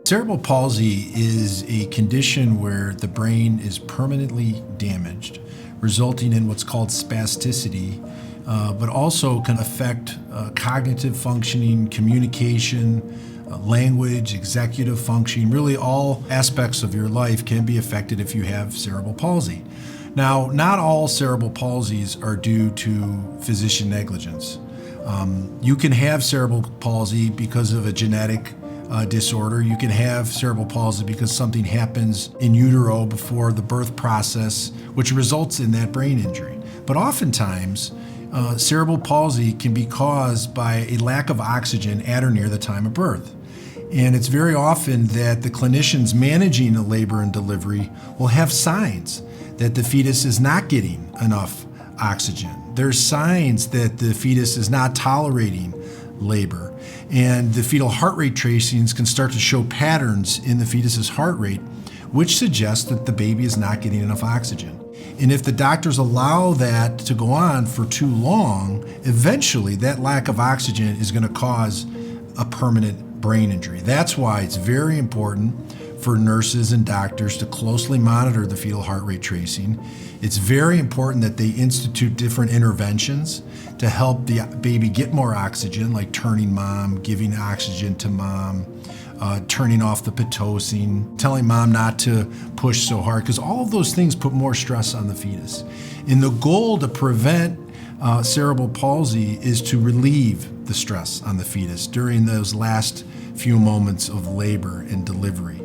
Cerebral palsy is a condition where the brain is permanently damaged, resulting in what's called spasticity, but also can affect cognitive functioning, communication, language, executive functioning. Really all aspects of your life can be affected if you have cerebral palsy. Now, not all cerebral palsies are due to physician negligence. You can have cerebral palsy because of a genetic disorder. You can have cerebral palsy because something happens in utero before the birth process, which results in that brain injury. But oftentimes, cerebral palsy can be caused by a lack of oxygen at or near the time of birth. And it's very often that the clinicians managing a labor and delivery will have signs that the fetus is not getting enough oxygen. There's signs that the fetus is not tolerating labor. And the fetal heart rate tracings can start to show patterns in the fetus's heart rate, which suggests that the baby is not getting enough oxygen. And if the doctors allow that to go on for too long, eventually that lack of oxygen is going to cause a permanent brain injury. That's why it's very important for nurses and doctors to closely monitor the fetal heart rate tracing. It's very important that they institute different interventions to help the baby get more oxygen, like turning mom, giving oxygen to mom, turning off the Pitocin, telling mom not to push so hard, because all of those things put more stress on the fetus. And the goal to prevent cerebral palsy is to relieve the stress on the fetus during those last few moments of labor and delivery.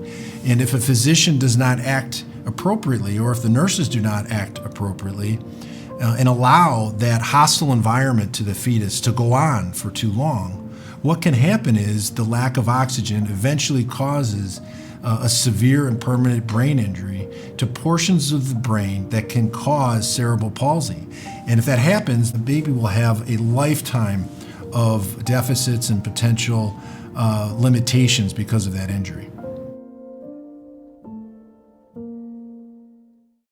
And if a physician does not act appropriately, or if the nurses do not act appropriately, and allow that hostile environment to the fetus to go on for too long, what can happen is the lack of oxygen eventually causes a severe and permanent brain injury to portions of the brain that can cause cerebral palsy. And if that happens, the baby will have a lifetime of deficits and potential limitations because of that injury.